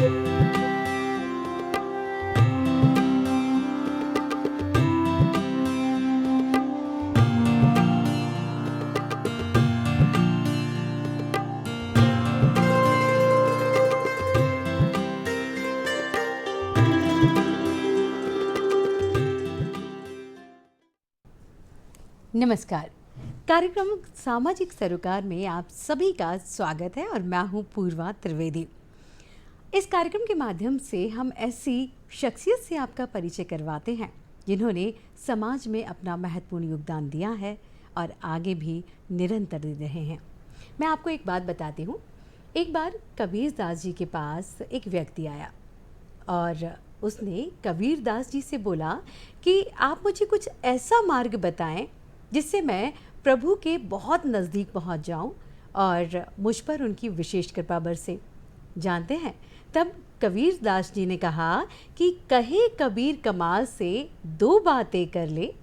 नमस्कार। कार्यक्रम सामाजिक सरोकार में आप सभी का स्वागत है और मैं हूं पूर्वा त्रिवेदी। इस कार्यक्रम के माध्यम से हम ऐसी शख्सियत से आपका परिचय करवाते हैं जिन्होंने समाज में अपना महत्वपूर्ण योगदान दिया है और आगे भी निरंतर दे रहे हैं। मैं आपको एक बात बताती हूँ। एक बार कबीर दास जी के पास एक व्यक्ति आया और उसने कबीर दास जी से बोला कि आप मुझे कुछ ऐसा मार्ग बताएं जिससे मैं प्रभु के बहुत नज़दीक पहुंच जाऊं और मुझ पर उनकी विशेष कृपा बरसे। जानते हैं, तब कबीर दास जी ने कहा कि कहे कबीर कमाल से दो बातें कर ले,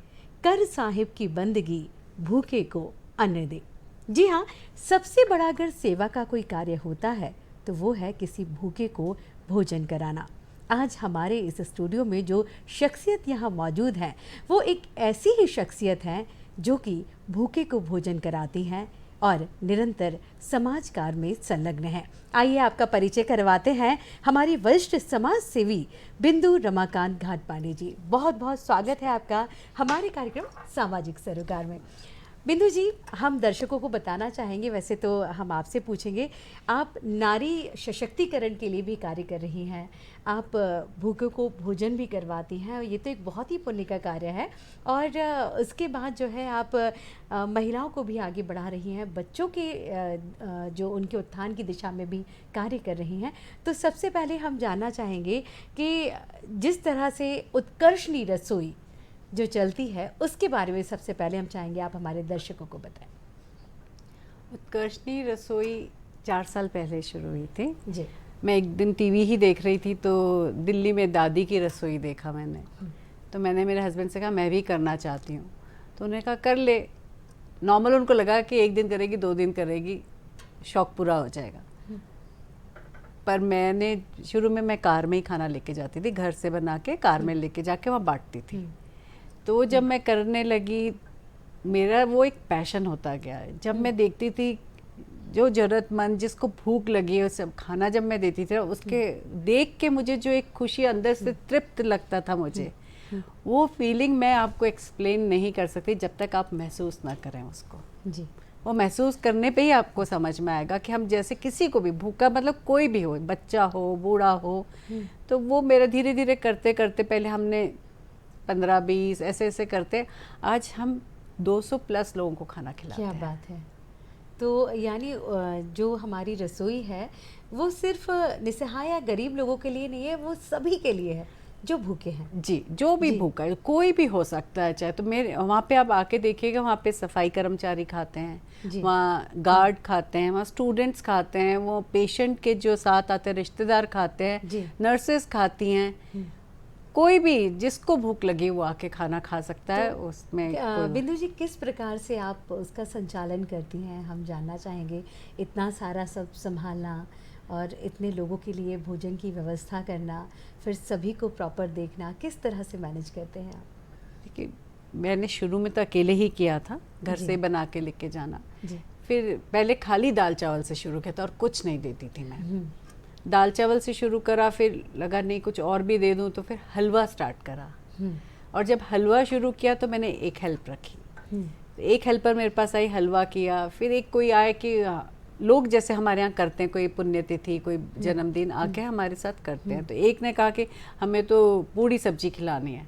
कर साहिब की बंदगी भूखे को अन्न दे। जी हाँ, सबसे बड़ा अगर सेवा का कोई कार्य होता है तो वो है किसी भूखे को भोजन कराना। आज हमारे इस स्टूडियो में जो शख्सियत यहाँ मौजूद है वो एक ऐसी ही शख्सियत है जो कि भूखे को भोजन कराती हैं और निरंतर समाज कार्य में संलग्न है। आइए आपका परिचय करवाते हैं हमारी वरिष्ठ समाज सेवी बिंदु रमाकांत घाटपानी जी। बहुत बहुत स्वागत है आपका हमारे कार्यक्रम सामाजिक सरोकार में। बिंदु जी, हम दर्शकों को बताना चाहेंगे, वैसे तो हम आपसे पूछेंगे, आप नारी सशक्तिकरण के लिए भी कार्य कर रही हैं, आप भूखों को भोजन भी करवाती हैं और ये तो एक बहुत ही पुण्य का कार्य है। और उसके बाद जो है आप महिलाओं को भी आगे बढ़ा रही हैं, बच्चों के जो उनके उत्थान की दिशा में भी कार्य कर रही हैं। तो सबसे पहले हम जानना चाहेंगे कि जिस तरह से उत्कर्षणी रसोई जो चलती है उसके बारे में सबसे पहले हम चाहेंगे आप हमारे दर्शकों को बताएं। उत्कर्षणी रसोई 4 साल पहले शुरू हुई थी जी। मैं एक दिन टीवी ही देख रही थी तो दिल्ली में दादी की रसोई देखा मैंने। तो मैंने मेरे हस्बैंड से कहा मैं भी करना चाहती हूँ। तो उन्होंने कहा कर ले। नॉर्मल उनको लगा कि 1 दिन करेगी 2 दिन करेगी शौक पूरा हो जाएगा। पर मैंने शुरू में मैं कार में ही खाना लेके जाती थी, घर से बना के कार में लेके जाके वहाँ बांटती थी। तो जब मैं करने लगी मेरा वो एक पैशन होता गया। जब मैं देखती थी जो ज़रूरतमंद जिसको भूख लगी है सब खाना जब मैं देती थी उसके देख के मुझे जो एक खुशी अंदर से तृप्त लगता था मुझे, वो फीलिंग मैं आपको एक्सप्लेन नहीं कर सकती जब तक आप महसूस ना करें उसको। जी। वो महसूस करने पे ही आपको समझ में आएगा कि हम जैसे किसी को भी भूखा मतलब कोई भी हो, बच्चा हो बूढ़ा हो, तो वो मेरा धीरे धीरे करते करते पहले हमने 15-20 ऐसे ऐसे करते आज हम 200 प्लस लोगों को खाना खिलाते हैं। क्या बात है। तो यानी जो हमारी रसोई है वो सिर्फ निसहाय या गरीब लोगों के लिए नहीं है, वो सभी के लिए है जो भूखे हैं। जी, जो भी भूखा है कोई भी हो सकता है। चाहे तो मेरे वहाँ पे आप आके देखिएगा, वहाँ पे सफाई कर्मचारी खाते हैं, वहाँ गार्ड खाते हैं, वहाँ स्टूडेंट्स खाते हैं, वो पेशेंट के जो साथ आते हैं रिश्तेदार खाते हैं, नर्सेस खाती हैं, कोई भी जिसको भूख लगी वो आके खाना खा सकता है। उसमें बिंदु जी किस प्रकार से आप उसका संचालन करती हैं, हम जानना चाहेंगे। इतना सारा सब संभालना और इतने लोगों के लिए भोजन की व्यवस्था करना, फिर सभी को प्रॉपर देखना, किस तरह से मैनेज करते हैं आप? देखिए मैंने शुरू में तो अकेले ही किया था, घर से बना के लेके जाना। फिर पहले खाली दाल चावल से शुरू किया था और कुछ नहीं देती थी मैं। दाल चावल से शुरू करा, फिर लगा नहीं कुछ और भी दे दूं, तो फिर हलवा स्टार्ट करा। और जब हलवा शुरू किया तो मैंने एक हेल्प रखी। एक हेल्पर मेरे पास आई, हलवा किया। फिर एक कोई आए कि लोग जैसे हमारे यहाँ करते हैं, कोई पुण्यतिथि कोई जन्मदिन आके हमारे साथ करते हैं, तो एक ने कहा कि हमें तो पूड़ी सब्जी खिलानी है।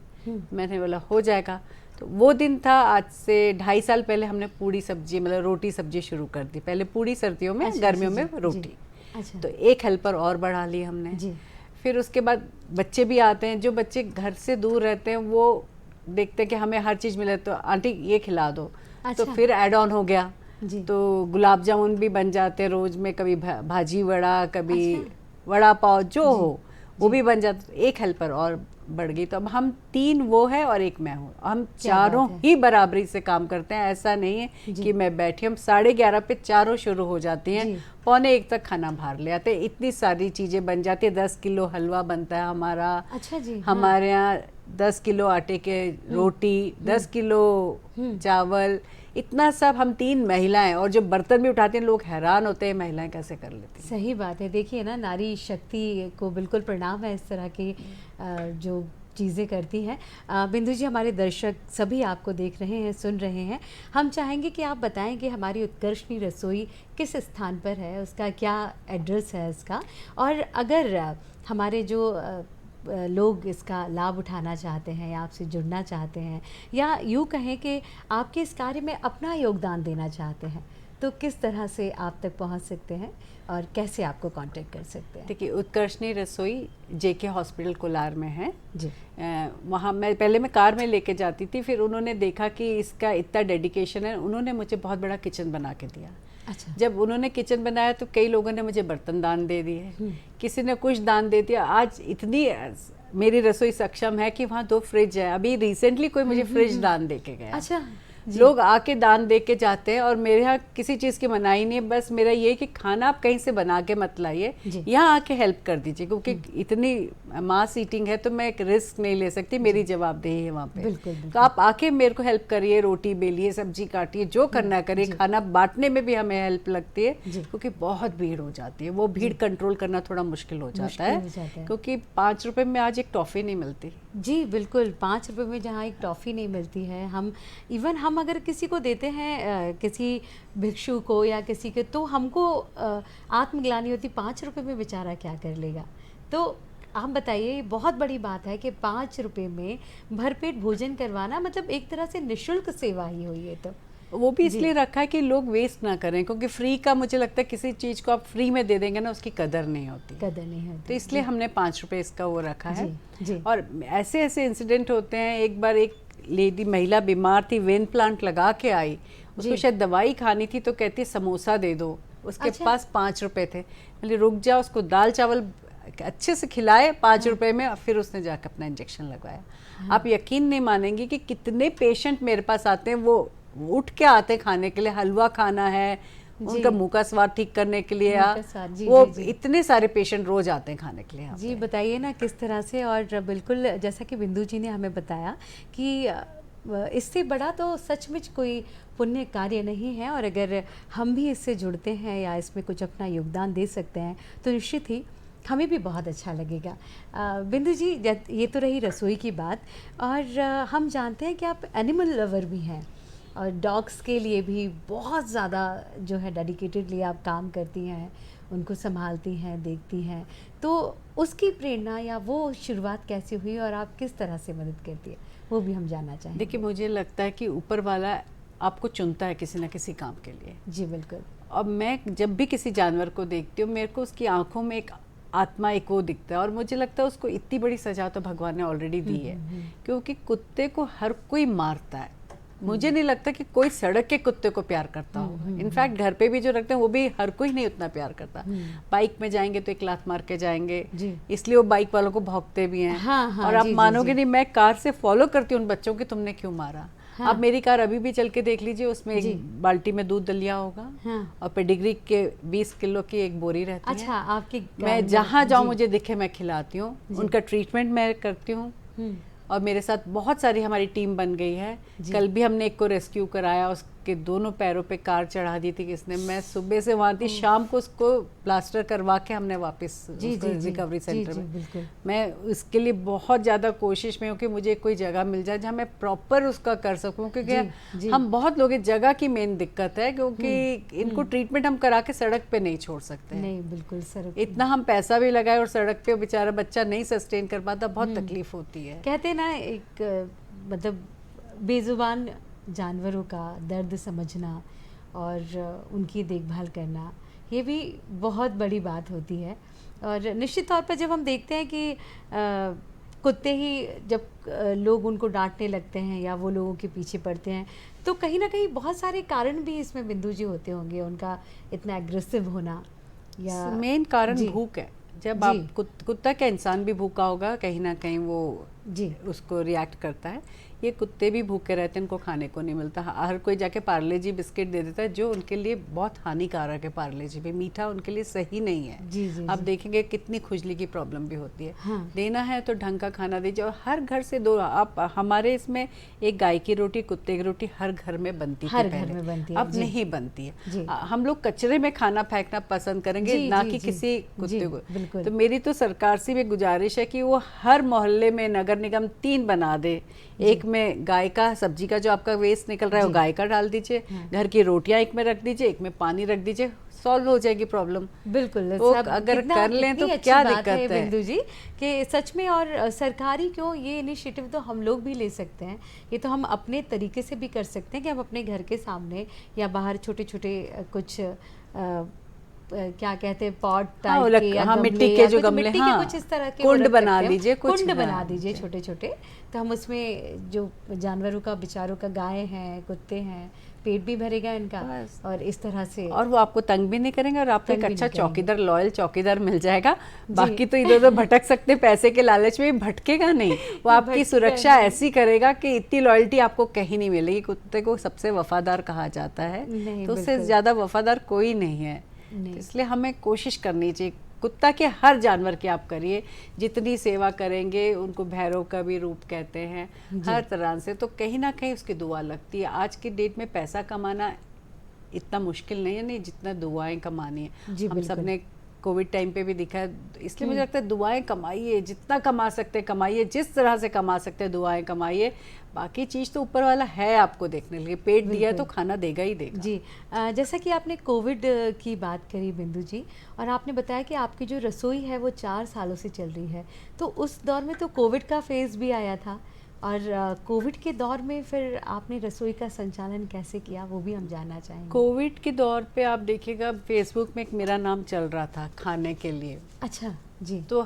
मैंने बोला हो जाएगा। तो वो दिन था आज से 2.5 साल पहले हमने पूड़ी सब्जी मतलब रोटी सब्जी शुरू कर दी। पहले पूड़ी सर्दियों में, गर्मियों में रोटी। तो एक हेल्पर और बढ़ा ली हमने जी। फिर उसके बाद बच्चे भी आते हैं, जो बच्चे घर से दूर रहते हैं वो देखते हैं कि हमें हर चीज़ मिले तो आंटी ये खिला दो। तो फिर ऐड ऑन हो गया जी। तो गुलाब जामुन भी बन जाते हैं रोज़ में, कभी भाजी वड़ा, कभी वड़ा पाव, जो हो वो भी बन जाता, एक हेल्पर और बढ़ गई, तो अब हम 3 वो है और एक मैं हूँ, हम चारों ही बराबरी से काम करते हैं। ऐसा नहीं है कि मैं बैठी, हम 11:30 पे चारों शुरू हो जाती हैं, 12:45 तक खाना बाहर ले आते हैं। इतनी सारी चीज़ें बन जाती है, 10 किलो हलवा बनता है हमारा। अच्छा जी। हमारे यहाँ 10 किलो आटे के रोटी, 10 किलो चावल, इतना सब। हम 3 महिलाएं, और जो बर्तन भी उठाते हैं लोग हैरान होते हैं महिलाएं कैसे कर लेती हैं। सही बात है। देखिए ना, नारी शक्ति को बिल्कुल प्रणाम है इस तरह की जो चीज़ें करती हैं। बिंदु जी, हमारे दर्शक सभी आपको देख रहे हैं, सुन रहे हैं। हम चाहेंगे कि आप बताएं कि हमारी उत्कर्षणी रसोई किस स्थान पर है, उसका क्या एड्रेस है इसका, और अगर हमारे जो लोग इसका लाभ उठाना चाहते हैं या आपसे जुड़ना चाहते हैं, या यूँ कहें कि आपके इस कार्य में अपना योगदान देना चाहते हैं, तो किस तरह से आप तक पहुंच सकते हैं और कैसे आपको कांटेक्ट कर सकते हैं? देखिए, उत्कर्षणी रसोई JK हॉस्पिटल कोलार में है जी। वहाँ मैं पहले कार में लेके जाती थी, फिर उन्होंने देखा कि इसका इतना डेडिकेशन है, उन्होंने मुझे बहुत बड़ा किचन बना के दिया। अच्छा। जब उन्होंने किचन बनाया तो कई लोगों ने मुझे बर्तन दान दे दिए, किसी ने कुछ दान दे दिया। आज इतनी मेरी रसोई सक्षम है कि वहाँ 2 फ्रिज है। अभी रिसेंटली कोई मुझे फ्रिज दान दे के गया। अच्छा। लोग आके दान दे के जाते हैं, और मेरे यहाँ किसी चीज़ की मनाही नहीं है। बस मेरा ये कि खाना आप कहीं से बना के मत लाइए, यहाँ आके हेल्प कर दीजिए, क्योंकि इतनी मास ईटिंग है तो मैं एक रिस्क नहीं ले सकती, मेरी जवाबदेही है वहाँ पे। बिल्कुल, बिल्कुल। तो आप आके मेरे को हेल्प करिए, रोटी बेलिए, सब्जी काटिए, जो करना करिए। खाना बांटने में भी हमें हेल्प लगती है, क्योंकि बहुत भीड़ हो जाती है। वो भीड़ कंट्रोल करना थोड़ा मुश्किल हो जाता है, क्योंकि 5 रुपए में आज एक टॉफ़ी नहीं मिलती। जी बिल्कुल, 5 रुपए में जहाँ एक टॉफ़ी नहीं मिलती है, हम अगर किसी को देते हैं, किसी भिक्षु को या किसी के, तो हमको आत्मग्लानि होती, 5 रुपए में बेचारा क्या कर लेगा। तो आप बताइए, ये बहुत बड़ी बात है कि 5 रुपए में भरपेट भोजन करवाना, मतलब एक तरह से निःशुल्क सेवा ही हुई है। तो वो भी इसलिए रखा है कि लोग वेस्ट ना करें, क्योंकि फ्री का मुझे लगता है किसी चीज़ को आप फ्री में दे देंगे ना, उसकी कदर नहीं होती। तो इसलिए हमने 5 रुपए इसका वो रखा है। जी। और ऐसे ऐसे इंसिडेंट होते हैं। एक बार एक लेडी महिला बीमार थी, वेन प्लांट लगा के आई, उसको शायद दवाई खानी थी, तो कहती समोसा दे दो। उसके पास 5 रुपए थे। बोले रुक जाओ, उसको दाल चावल अच्छे से खिलाए 5 रुपए में, और फिर उसने जाकर अपना इंजेक्शन लगवाया। आप यकीन नहीं मानेंगी कि कितने पेशेंट मेरे पास आते हैं, वो उठ के आते हैं खाने के लिए। हलवा खाना है, उनका मुंह का स्वाद ठीक करने के लिए, इतने सारे पेशेंट रोज आते हैं खाने के लिए। जी बताइए ना किस तरह से। और बिल्कुल जैसा कि बिंदु जी ने हमें बताया कि इससे बड़ा तो सचमुच कोई पुण्य कार्य नहीं है, और अगर हम भी इससे जुड़ते हैं या इसमें कुछ अपना योगदान दे सकते हैं तो निश्चित ही हमें भी बहुत अच्छा लगेगा। बिंदु जी, ये तो रही रसोई की बात, और हम जानते हैं कि आप एनिमल लवर भी हैं, और डॉग्स के लिए भी बहुत ज़्यादा जो है डेडिकेटेडली आप काम करती हैं, उनको संभालती हैं, देखती हैं। तो उसकी प्रेरणा या वो शुरुआत कैसे हुई और आप किस तरह से मदद करती है, वो भी हम जानना चाहेंगे। देखिए, मुझे लगता है कि ऊपर वाला आपको चुनता है किसी न किसी काम के लिए। जी बिल्कुल। अब मैं जब भी किसी जानवर को देखती हूँ, मेरे को उसकी आंखों में एक आत्मा, एक वो दिखता है, और मुझे लगता है उसको इतनी बड़ी सजा तो भगवान ने ऑलरेडी दी है। क्योंकि कुत्ते को हर कोई मारता है, मुझे नहीं लगता कि कोई सड़क के कुत्ते को प्यार करता होगा। इनफैक्ट घर पे भी जो रखते हैं वो भी हर कोई नहीं उतना प्यार करता। बाइक में जाएंगे तो एक लात मार के जाएंगे, इसलिए वो बाइक वालों को भौंकते भी हैं। और आप मानोगे नहीं, मैं कार से फॉलो करती हूँ उन बच्चों की, तुमने क्यों मारा। आप मेरी कार अभी भी चल के देख लीजिए, उसमें एक बाल्टी में दूध दलिया होगा, और पेडिग्री के 20 किलो की एक बोरी रहती है। अच्छा, आपकी मैं जहाँ जाऊँ मुझे दिखे मैं खिलाती हूँ, उनका ट्रीटमेंट मैं करती हूँ। और मेरे साथ बहुत सारी हमारी टीम बन गई है। कल भी हमने एक को रेस्क्यू कराया, उसके दोनों पैरों पे कार चढ़ा दी थी किसने। मैं सुबह से वहाँ थी, शाम को उसको प्लास्टर करवा के हमने वापस रिकवरी सेंटर में। मैं उसके लिए बहुत ज़्यादा कोशिश में हूँ कि मुझे कोई जगह मिल जाए जहाँ मैं प्रॉपर उसका कर सकूँ, क्योंकि हम बहुत लोग, जगह की मेन दिक्कत है, क्योंकि इनको ट्रीटमेंट हम करा के सड़क पे नहीं छोड़ सकते। नहीं, बिल्कुल सर, इतना हम पैसा भी लगाए और सड़क पे बेचारा बच्चा नहीं सस्टेन कर पाता, बहुत तकलीफ होती है। कहते ना, एक मतलब बेजुबान जानवरों का दर्द समझना और उनकी देखभाल करना, ये भी बहुत बड़ी बात होती है। और निश्चित तौर पर जब हम देखते हैं कि कुत्ते ही जब लोग उनको डांटने लगते हैं या वो लोगों के पीछे पड़ते हैं, तो कहीं ना कहीं बहुत सारे कारण भी इसमें बिंदु जी होते होंगे, उनका इतना एग्रेसिव होना। या मेन कारण भूख है। जब जी। आप कुत्ता क्या इंसान भी भूखा होगा, कहीं ना कहीं वो जी उसको रिएक्ट करता है। ये कुत्ते भी भूखे रहते हैं, उनको खाने को नहीं मिलता। हर कोई जाके पार्ले जी बिस्किट दे देता है, जो उनके लिए बहुत हानिकारक है। पार्ले जी भी मीठा उनके लिए सही नहीं है। जी जी आप जी। देखेंगे कितनी खुजली की प्रॉब्लम भी होती है। हाँ। देना है तो ढंग का खाना दीजिए, और हर घर से दो। आप हमारे इसमें एक गाय की रोटी, कुत्ते की रोटी हर घर में बनती थी हर घर पहले, में बनती है, अब जी। नहीं बनती है। जी। हम लोग कचरे में खाना फेंकना पसंद करेंगे, जी, ना जी, कि जी, किसी जी, कुत्ते को। बिल्कुल। तो मेरी तो सरकार से भी गुजारिश है कि वो हर मोहल्ले में नगर निगम 3 बना दे। एक में गाय का सब्जी का जो आपका वेस्ट निकल रहा है वो जी। गाय का डाल दीजिए, हाँ। घर की रोटियां एक में रख दीजिए, एक में पानी रख दीजिए, सॉल्व हो जाएगी प्रॉब्लम। बिल्कुल। वो सब अगर कितना कर लें कितनी तो अच्छी क्या बात दिक्कत है है। बिंदु जी कि सच में, और सरकारी क्यों, ये इनिशिएटिव तो हम लोग भी ले सकते हैं। ये तो हम अपने तरीके से भी कर सकते हैं कि हम अपने घर के सामने या बाहर छोटे छोटे कुछ क्या कहते हैं, पॉट हाँ, टाइप के या हाँ, गमले, मिट्टी के या जो कुछ गमले, मिट्टी हाँ, के कुछ इस तरह के वो कुंड रख बना सकते हैं। दीजिए, कुछ कुंड बना हाँ, दीजिए जी। छोटे छोटे, तो हम उसमें जो जानवरों का, बेचारों का, गाय हैं, कुत्ते हैं, पेट भी भरेगा इनका, बस। और इस तरह से और वो आपको तंग भी नहीं करेंगे, और आपको तंग एक भी अच्छा नहीं करेंगे। चौकीदार, लॉयल चौकीदार मिल जाएगा। जी। बाकी तो इधर उधर भटक सकते, पैसे के लालच में भटकेगा नहीं। वो आपकी भटकेगा सुरक्षा नहीं। ऐसी करेगा कि इतनी लॉयल्टी आपको कहीं नहीं मिलेगी। कुत्ते को सबसे वफादार कहा जाता है, नहीं, तो उससे बिल्कुल। ज़्यादा वफादार कोई नहीं है। नहीं। तो इसलिए हमें कोशिश करनी चाहिए, कुत्ता के हर जानवर की आप करिए, जितनी सेवा करेंगे। उनको भैरव का भी रूप कहते हैं, हर तरह से, तो कहीं ना कहीं उसकी दुआ लगती है। आज की डेट में पैसा कमाना इतना मुश्किल नहीं है, नहीं जितना दुआएं कमानी है। जी, हम बिल्कुल। सब ने कोविड टाइम पे भी देखा है, इसलिए मुझे लगता है दुआएं कमाइए, जितना कमा सकते हैं कमाइए, जिस तरह से कमा सकते हैं दुआएं कमाइए। बाकी चीज़ तो ऊपर वाला है आपको देखने के लिए, पेट दिया तो खाना देगा ही देगा। जी। जैसा कि आपने कोविड की बात करी बिंदु जी, और आपने बताया कि आपकी जो रसोई है वो 4 सालों से चल रही है, तो उस दौर में तो कोविड का फेज़ भी आया था, और कोविड के दौर में फिर आपने रसोई का संचालन कैसे किया, वो भी हम जानना चाहेंगे। कोविड के दौर पे आप देखिएगा, फेसबुक में एक मेरा नाम चल रहा था खाने के लिए। अच्छा जी। तो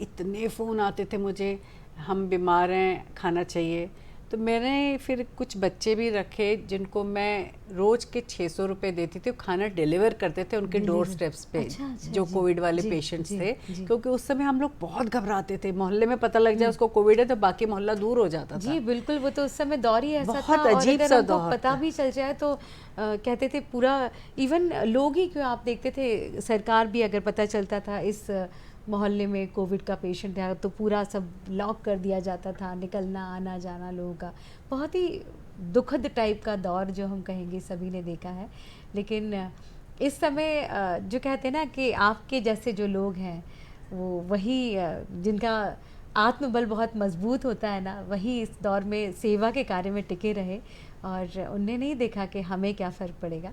इतने फ़ोन आते थे मुझे, हम बीमार हैं, खाना चाहिए। तो मैंने फिर कुछ बच्चे भी रखे जिनको मैं रोज़ के 600 रुपये देती थी, खाना डिलीवर करते थे उनके डोर स्टेप्स पे। अच्छा, अच्छा, जो जी, कोविड वाले जी, पेशेंट्स जी, थे, जी। क्योंकि उस समय हम लोग बहुत घबराते थे। मोहल्ले में पता लग जाए उसको कोविड है तो बाकी मोहल्ला दूर हो जाता था। जी बिल्कुल, वो तो उस समय दौर ही ऐसा बहुत था, और अजीब अगर सा हमको दौर पता था। भी चल जाए तो कहते थे पूरा, इवन लोग ही क्यों, आप देखते थे सरकार भी अगर पता चलता था इस मोहल्ले में कोविड का पेशेंट है तो पूरा सब लॉक कर दिया जाता था, निकलना आना जाना लोगों का। बहुत ही दुखद टाइप का दौर जो हम कहेंगे, सभी ने देखा है। लेकिन इस समय जो कहते हैं ना कि आपके जैसे जो लोग हैं वो वही जिनका आत्मबल बहुत मजबूत होता है ना, वही इस दौर में सेवा के कार्य में टिके रहे, और उनने नहीं देखा कि हमें क्या फ़र्क पड़ेगा,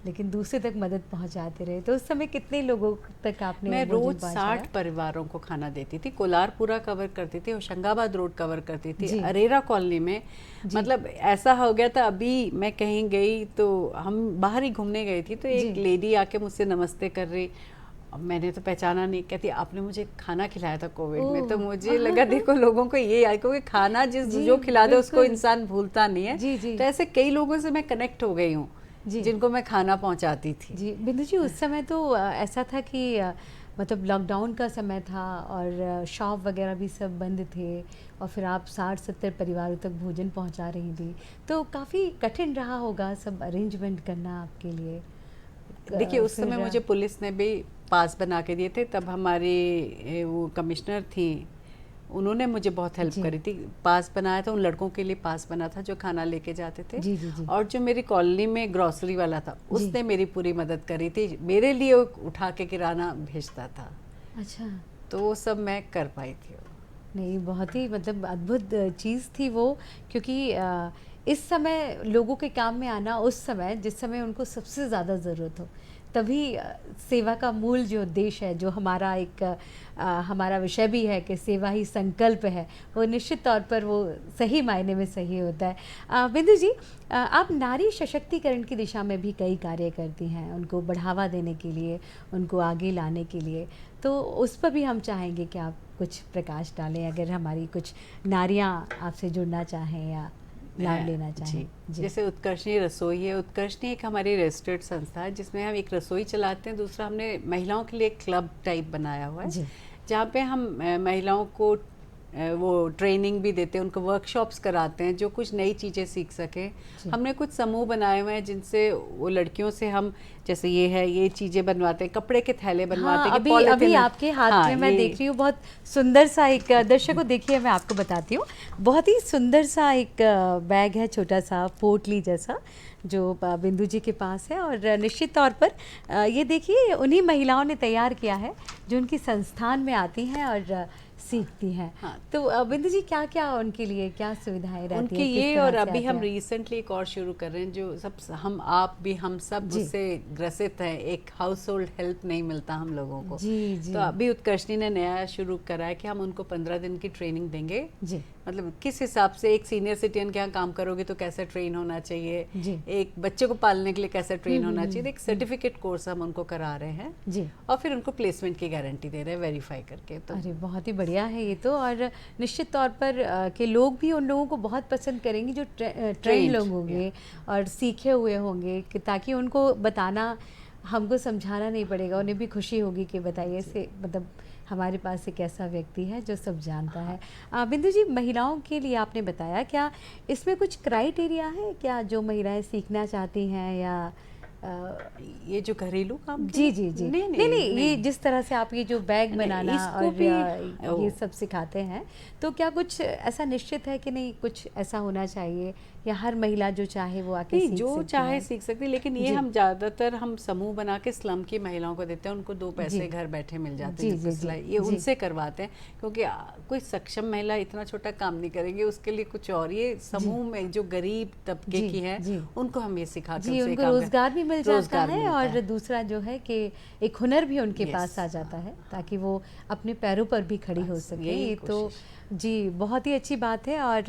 लेकिन दूसरे तक मदद पहुंचाते रहे। तो उस समय कितने लोगों तक आपने मैं भोजन रोज पहुंचाया? 60 परिवारों को खाना देती थी। कोलार पूरा कवर करती थी, होशंगाबाद रोड कवर करती थी, जी। अरेरा कॉलोनी में। मतलब ऐसा हो गया था, अभी मैं कहीं गई तो, हम बाहर ही घूमने गई थी, तो एक जी। लेडी आके मुझसे नमस्ते कर रही। अब मैंने तो पहचाना नहीं, कहती आपने मुझे खाना खिलाया था कोविड में। तो ओह! मुझे लगा देखो लोगों को ये याद, क्योंकि खाना जी, जो खिला दे उसको बिल्कुल। इंसान भूलता नहीं है। जी, जी। तो ऐसे कई लोगों से मैं कनेक्ट हो गई हूँ, जी। जिनको मैं खाना पहुँचाती थी। जी बिंदु जी, उस समय तो ऐसा था कि मतलब लॉकडाउन का समय था, और शॉप वगैरह भी सब बंद थे, और फिर आप 60-70 परिवारों तक भोजन पहुंचा रही थी, तो काफ़ी कठिन रहा होगा सब अरेंजमेंट करना आपके लिए। देखिए उस फिर समय मुझे पुलिस ने भी पास बना के दिए थे। तब हमारी वो कमिश्नर थी, उन्होंने मुझे बहुत हेल्प जी। करी थी। पास बनाया था, उन लड़कों के लिए पास बना था जो खाना लेके जाते थे। जी, जी, जी। और जो मेरी कॉलोनी में ग्रोसरी वाला था, जी। उसने मेरी पूरी मदद करी थी, मेरे लिए वो उठा के किराना भेजता था। अच्छा। तो वो सब मैं कर पाई थी। नहीं, बहुत ही मतलब अद्भुत चीज़ थी वो, क्योंकि इस समय लोगों के काम में आना, उस समय जिस समय उनको सबसे ज़्यादा ज़रूरत हो, तभी सेवा का मूल जो उद्देश्य है, जो हमारा एक हमारा विषय भी है कि सेवा ही संकल्प है, वो निश्चित तौर पर वो सही मायने में सही होता है। बिंदु जी, आप नारी सशक्तिकरण की दिशा में भी कई कार्य करती हैं, उनको बढ़ावा देने के लिए, उनको आगे लाने के लिए, तो उस पर भी हम चाहेंगे कि आप कुछ प्रकाश डालें, अगर हमारी कुछ नारियां आपसे जुड़ना चाहें या लाभ लेना चाहें। जी, जैसे उत्कर्षणी रसोई है, उत्कर्षणी एक हमारी रजिस्टर्ड संस्था है जिसमें हम एक रसोई चलाते हैं, दूसरा हमने महिलाओं के लिए एक क्लब टाइप बनाया हुआ है जहाँ पे हम महिलाओं को वो ट्रेनिंग भी देते हैं, उनको वर्कशॉप्स कराते हैं जो कुछ नई चीज़ें सीख सकें। हमने कुछ समूह बनाए हुए हैं जिनसे वो लड़कियों से हम, जैसे ये है, ये चीज़ें बनवाते हैं, कपड़े के थैले बनवाते हैं। अभी आपके हाथ में मैं देख रही हूँ बहुत सुंदर सा एक, दर्शकों देखिए मैं आपको बताती हूँ, बहुत ही सुंदर सा एक बैग है, छोटा सा पोटली जैसा, जो बिंदु जी के पास है। और निश्चित तौर पर ये देखिए उन्हीं महिलाओं ने तैयार किया है जो उनकी संस्थान में आती हैं और सीखती हैं। हाँ। तो बिंदु जी क्या क्या उनके लिए क्या सुविधाएं रहती हैं उनके ये, और अभी हम रिसेंटली एक और शुरू कर रहे हैं जो सब हम आप भी हम सब उससे ग्रसित हैं, एक हाउस होल्ड हेल्प नहीं मिलता हम लोगों को। तो अभी उत्कर्षणी ने नया शुरू करा है कि हम उनको 15 दिन की ट्रेनिंग देंगे जी। मतलब किस हिसाब से एक सीनियर सिटीजन के यहाँ काम करोगे तो कैसे ट्रेन होना चाहिए, एक बच्चे को पालने के लिए कैसे ट्रेन होना चाहिए, एक सर्टिफिकेट कोर्स हम उनको करा रहे हैं जी। और फिर उनको प्लेसमेंट की गारंटी दे रहे हैं वेरीफाई करके। तो अरे बहुत ही बढ़िया है ये तो। और निश्चित तौर पर के लोग भी उन लोगों को बहुत पसंद करेंगे जो ट्रेन लोग होंगे और सीखे हुए होंगे, ताकि उनको बताना, हमको समझाना नहीं पड़ेगा, उन्हें भी खुशी होगी कि बताइए से मतलब हमारे पास एक ऐसा व्यक्ति है जो सब जानता है। बिंदु जी, महिलाओं के लिए आपने बताया, क्या इसमें कुछ क्राइटेरिया है क्या जो महिलाएं सीखना चाहती हैं, या ये जो घरेलू काम? जी जी जी नहीं, ये जिस तरह से आप ये जो बैग बनाना और ये सब सिखाते हैं, तो क्या कुछ ऐसा निश्चित है कि नहीं कुछ ऐसा होना चाहिए, या हर महिला जो चाहे वो आके सीख जो चाहे सीख सकती है? लेकिन ये हम ज़्यादातर हम समूह बना के स्लम की महिलाओं को देते हैं, उनको 2 पैसे घर बैठे मिल जाते हैं सिलाई, ये उनसे करवाते हैं, क्योंकि कोई सक्षम महिला इतना छोटा काम नहीं करेगी, उसके लिए कुछ और ये समूह में जो गरीब तबके की है उनको हम ये सिखाते हैं, उनको रोजगार भी मिल जाता है और दूसरा जो है कि एक हुनर भी उनके पास आ जाता है ताकि वो अपने पैरों पर भी खड़ी हो सके। ये तो जी बहुत ही अच्छी बात है। और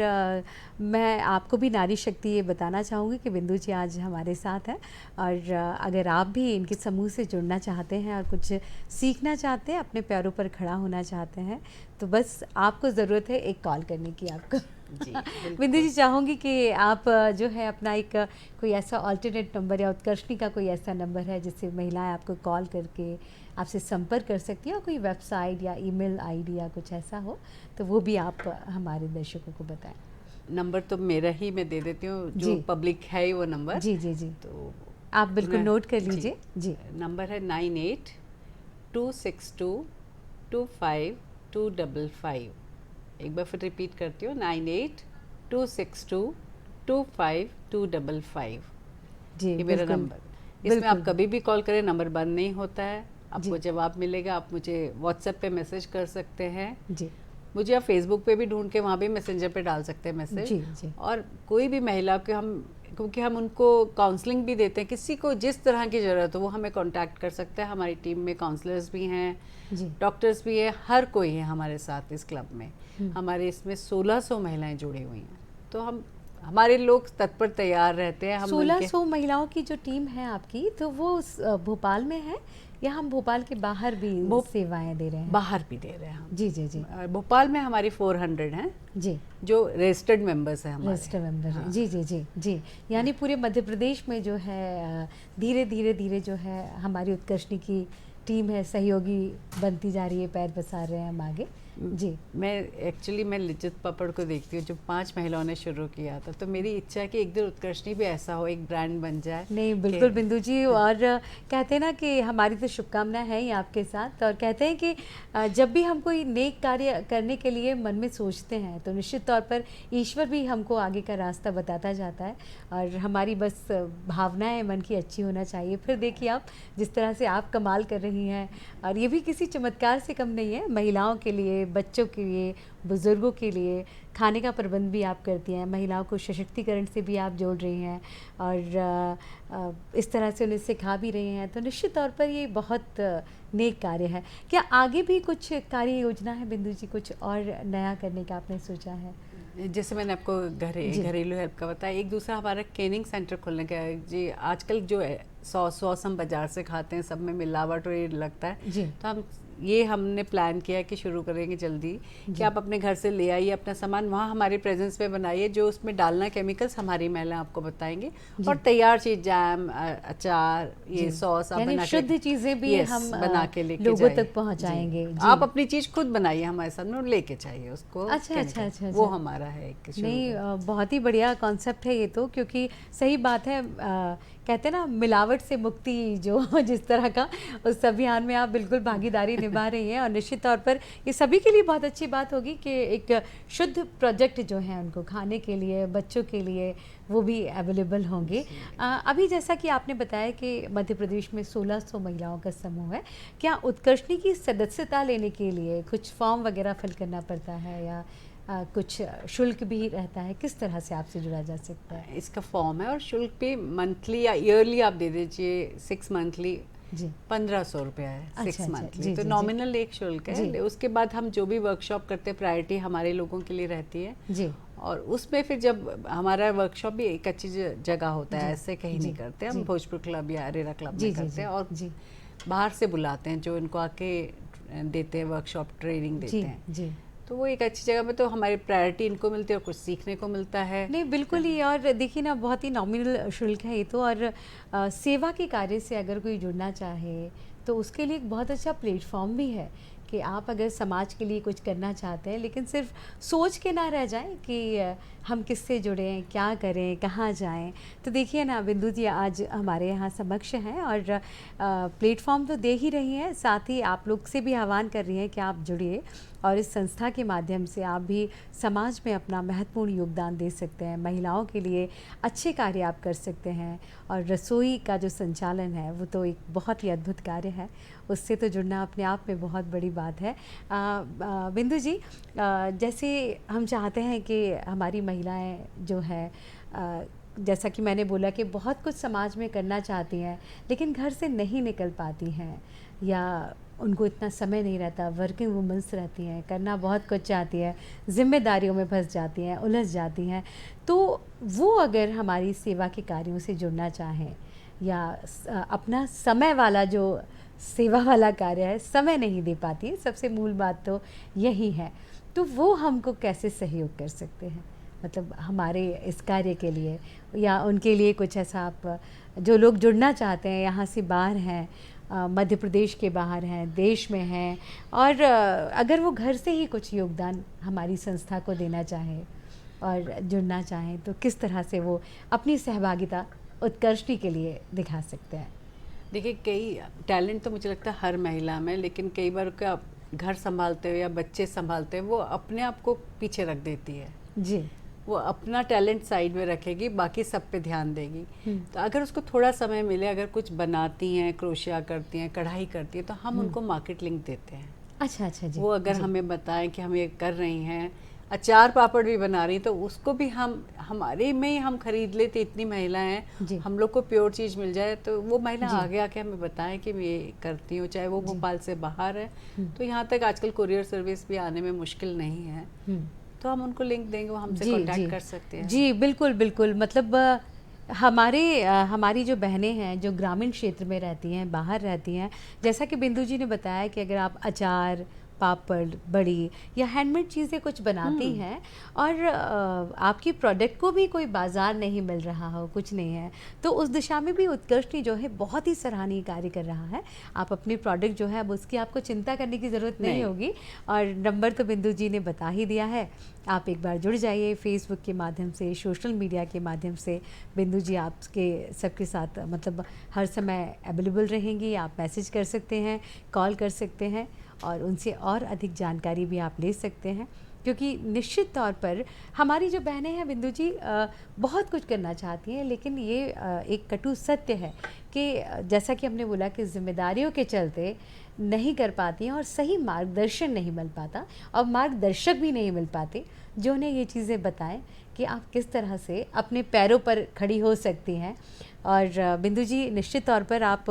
मैं आपको भी नारी शक्ति ये बताना चाहूँगी कि बिंदु जी आज हमारे साथ हैं, और अगर आप भी इनके समूह से जुड़ना चाहते हैं और कुछ सीखना चाहते हैं, अपने पैरों पर खड़ा होना चाहते हैं, तो बस आपको ज़रूरत है एक कॉल करने की आपको। जी बिंदु जी, चाहूँगी कि आप जो है अपना एक कोई ऐसा ऑल्टरनेट नंबर या उत्कर्षणी का कोई ऐसा नंबर है जिससे महिलाएं आपको कॉल करके आपसे संपर्क कर सकती हैं, और कोई वेबसाइट या ईमेल आईडी या कुछ ऐसा हो तो वो भी आप हमारे दर्शकों को बताएं। नंबर तो मेरा ही मैं दे देती हूँ, जो पब्लिक है वो नंबर। जी जी जी, तो आप बिल्कुल नोट कर लीजिए। जी नंबर है 9826225255। एक बार फिर रिपीट करती हूँ, 9826225255 जी, ये मेरा नंबर। इसमें आप कभी भी कॉल करें, नंबर बंद नहीं होता है, आपको जवाब मिलेगा। आप मुझे व्हाट्सएप पे मैसेज कर सकते हैं जी, मुझे आप फेसबुक पे भी ढूंढ के वहाँ भी मैसेंजर पे डाल सकते हैं मैसेज जी, जी। और कोई भी महिला के हम, क्योंकि हम उनको काउंसलिंग भी देते हैं, किसी को जिस तरह की ज़रूरत हो वो हमें कांटेक्ट कर सकता है। हमारी टीम में काउंसलर्स भी हैं, डॉक्टर्स भी हैं, हर कोई है हमारे साथ इस क्लब में। हमारे इसमें 1600 महिलाएं जुड़ी हुई हैं, तो हमारे लोग तत्पर तैयार रहते हैं। 1600 महिलाओं की जो टीम है आपकी, तो वो भोपाल में है या हम भोपाल के बाहर भी सेवाएं दे रहे हैं? बाहर भी दे रहे हैं हम। जी जी जी। भोपाल में हमारी 400 हैं जी, जो रजिस्टर्ड मेंबर्स हैं हमारे। रजिस्टर्ड मेंबर हैं जी जी जी जी। यानी पूरे मध्य प्रदेश में जो है धीरे धीरे धीरे जो है हमारी उत्कर्षणी की टीम है सहयोगी बनती जा रही है, पैर पसार रहे हैं हम आगे जी। मैं लिज्जत पापड़ को देखती हूँ, जो 5 महिलाओं ने शुरू किया था, तो मेरी इच्छा है कि एक दिन उत्कर्षणी भी ऐसा हो, एक ब्रांड बन जाए। नहीं बिल्कुल बिंदु जी, और कहते हैं ना कि हमारी तो शुभकामनाएं हैं ही आपके साथ, और कहते हैं कि जब भी हम कोई नेक कार्य करने के लिए मन में सोचते हैं तो निश्चित तौर पर ईश्वर भी हमको आगे का रास्ता बताता जाता है, और हमारी बस भावनाएं मन की अच्छी होना चाहिए। फिर देखिए आप जिस तरह से आप कमाल कर रही हैं, और ये भी किसी चमत्कार से कम नहीं है, महिलाओं के लिए, बच्चों के लिए, बुज़ुर्गों के लिए खाने का प्रबंध भी आप करती हैं, महिलाओं को सशक्तिकरण से भी आप जोड़ रही हैं, और इस तरह से उन्हें सिखा भी रही हैं, तो निश्चित तौर पर ये बहुत नेक कार्य है। क्या आगे भी कुछ कार्य योजना है बिंदु जी, कुछ और नया करने का आपने सोचा है? जैसे मैंने आपको घरेलू हेल्प का बताया, एक दूसरा हमारा ट्रेनिंग सेंटर खोलने का है जी। आजकल जो है सॉस हम बाजार से खाते हैं, सब में मिलावट और ये लगता है जी, तो हम ये हमने प्लान किया कि शुरू करेंगे जल्दी कि आप अपने घर से ले आइए अपना सामान, वहाँ हमारे प्रेजेंस में बनाइए, जो उसमें डालना केमिकल्स हमारी महिला आपको बताएंगे, और तैयार चीज जैम, अचार, ये सॉस आप बना के, शुद्ध चीजें भी हम बना के लेके लोगों तक पहुंचाएंगे। आप अपनी चीज खुद बनाइए हमारे सामने और लेके चाहिए उसको। अच्छा, वो हमारा है एक नहीं, बहुत ही बढ़िया कॉन्सेप्ट है ये तो, क्योंकि सही बात है, कहते हैं ना मिलावट से मुक्ति, जो जिस तरह का उस अभियान में आप बिल्कुल भागीदारी निभा रही हैं, और निश्चित तौर पर ये सभी के लिए बहुत अच्छी बात होगी कि एक शुद्ध प्रोजेक्ट जो है उनको खाने के लिए, बच्चों के लिए वो भी अवेलेबल होंगे। अभी जैसा कि आपने बताया कि मध्य प्रदेश में 1600 महिलाओं का समूह है, क्या उत्कर्षणी की सदस्यता लेने के लिए कुछ फॉर्म वगैरह फिल करना पड़ता है, या कुछ शुल्क भी रहता है? किस तरह से आपसे जुड़ा जा सकता है? इसका फॉर्म है, और शुल्क भी मंथली या ईयरली आप दे दीजिए, 6 मंथली 1500 रुपया है। 6 मंथली तो नॉमिनल एक शुल्क है। उसके बाद हम जो भी वर्कशॉप करते हैं, प्रायोरिटी हमारे लोगों के लिए रहती है जी। और उसमें फिर जब हमारा वर्कशॉप भी एक अच्छी जगह होता है, ऐसे कहीं नहीं करते हम, भोजपुर क्लब या अरेरा क्लब में करते हैं, और बाहर से बुलाते हैं जो इनको आके देते हैं वर्कशॉप, ट्रेनिंग देते हैं। तो वो एक अच्छी जगह में, तो हमारी प्रायोरिटी इनको मिलती है और कुछ सीखने को मिलता है। नहीं बिल्कुल ही, और देखिए ना बहुत ही नॉमिनल शुल्क है ये तो, और सेवा के कार्य से अगर कोई जुड़ना चाहे तो उसके लिए एक बहुत अच्छा प्लेटफॉर्म भी है कि आप अगर समाज के लिए कुछ करना चाहते हैं, लेकिन सिर्फ सोच के ना रह जाएं कि हम किससे जुड़ें, क्या करें, कहाँ जाएं। तो देखिए ना बिंदु जी आज हमारे यहाँ समक्ष हैं और प्लेटफॉर्म तो दे ही रही हैं, साथ ही आप लोग से भी आह्वान कर रही हैं कि आप जुड़िए और इस संस्था के माध्यम से आप भी समाज में अपना महत्वपूर्ण योगदान दे सकते हैं। महिलाओं के लिए अच्छे कार्य आप कर सकते हैं, और रसोई का जो संचालन है वो तो एक बहुत ही अद्भुत कार्य है, उससे तो जुड़ना अपने आप में बहुत बड़ी बात है। बिंदु जी, जैसे हम चाहते हैं कि हमारी महिलाएं जो हैं, जैसा कि मैंने बोला कि बहुत कुछ समाज में करना चाहती हैं लेकिन घर से नहीं निकल पाती हैं, या उनको इतना समय नहीं रहता, वर्किंग वुमेंस रहती हैं, करना बहुत कुछ चाहती है, जिम्मेदारियों में फंस जाती हैं, उलझ जाती हैं, तो वो अगर हमारी सेवा के कार्यों से जुड़ना चाहें, या अपना समय वाला जो सेवा वाला कार्य है समय नहीं दे पाती है, सबसे मूल बात तो यही है, तो वो हमको कैसे सहयोग कर सकते हैं? मतलब हमारे इस कार्य के लिए, या उनके लिए कुछ ऐसा आप, जो लोग जुड़ना चाहते हैं, यहाँ से बाहर हैं, मध्य प्रदेश के बाहर हैं, देश में हैं, और अगर वो घर से ही कुछ योगदान हमारी संस्था को देना चाहें और जुड़ना चाहें, तो किस तरह से वो अपनी सहभागिता उत्कर्षणी के लिए दिखा सकते हैं? देखिए, कई टैलेंट तो मुझे लगता है हर महिला में, लेकिन कई बार का घर संभालते हुए या बच्चे संभालते हुए वो अपने आप को पीछे रख देती है जी। वो अपना टैलेंट साइड में रखेगी, बाकी सब पे ध्यान देगी। तो अगर उसको थोड़ा समय मिले, अगर कुछ बनाती हैं, क्रोशिया करती हैं, कढ़ाई करती हैं, तो हम उनको मार्केट लिंक देते हैं। अच्छा जी। वो अगर हमें बताएं कि हम ये कर रही हैं, अचार पापड़ भी बना रही, तो उसको भी हम हमारे में ही हम खरीद लेते, इतनी महिलाएं हैं, हम लोग को प्योर चीज़ मिल जाए तो वो महिला आगे आके हमें बताएं कि मैं ये करती हूँ, चाहे वो भोपाल से बाहर है। तो यहाँ तक आजकल कुरियर सर्विस भी आने में मुश्किल नहीं है, तो हम उनको लिंक देंगे, वो हमसे कांटेक्ट कर सकते हैं। जी बिल्कुल बिल्कुल, मतलब हमारी जो बहनें हैं जो ग्रामीण क्षेत्र में रहती हैं, बाहर रहती हैं, जैसा कि बिंदु जी ने बताया कि अगर आप अचार, पापड़, बड़ी या हैंडमेड चीज़ें कुछ बनाती हैं और आपकी प्रोडक्ट को भी कोई बाज़ार नहीं मिल रहा हो, कुछ नहीं है, तो उस दिशा में भी उत्कर्षणी जो है बहुत ही सराहनीय कार्य कर रहा है। आप अपनी प्रोडक्ट जो है अब उसकी आपको चिंता करने की ज़रूरत नहीं होगी, और नंबर तो बिंदु जी ने बता ही दिया है। आप एक बार जुड़ जाइए फेसबुक के माध्यम से, सोशल मीडिया के माध्यम से। बिंदु जी आपके सबके साथ मतलब हर समय अवेलेबल रहेंगी, आप मैसेज कर सकते हैं, कॉल कर सकते हैं, और उनसे और अधिक जानकारी भी आप ले सकते हैं, क्योंकि निश्चित तौर पर हमारी जो बहनें हैं बिंदु जी बहुत कुछ करना चाहती हैं, लेकिन ये एक कटु सत्य है कि जैसा कि हमने बोला कि जिम्मेदारियों के चलते नहीं कर पाती हैं और सही मार्गदर्शन नहीं मिल पाता, और मार्गदर्शक भी नहीं मिल पाते जो उन्हें ये चीज़ें बताएं कि आप किस तरह से अपने पैरों पर खड़ी हो सकती हैं। और बिंदु जी निश्चित तौर पर आप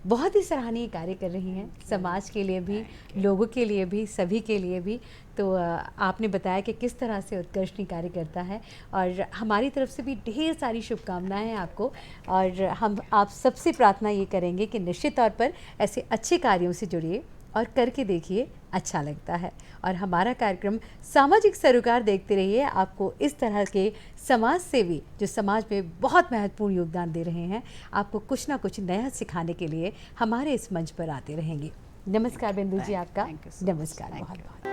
बहुत ही सराहनीय कार्य कर रही हैं, समाज के लिए भी, लोगों के लिए भी, सभी के लिए भी। तो आपने बताया कि किस तरह से उत्कर्षणी कार्य करता है, और हमारी तरफ से भी ढेर सारी शुभकामनाएं हैं आपको, और हम आप सबसे प्रार्थना ये करेंगे कि निश्चित तौर पर ऐसे अच्छे कार्यों से जुड़िए और करके देखिए, अच्छा लगता है। और हमारा कार्यक्रम सामाजिक सरोकार देखते रहिए। आपको इस तरह के समाज सेवी जो समाज में बहुत महत्वपूर्ण योगदान दे रहे हैं, आपको कुछ ना कुछ नया सिखाने के लिए हमारे इस मंच पर आते रहेंगे। नमस्कार बिंदु जी, आपका Thank you so much. नमस्कार Thank बहुत you. बहुत।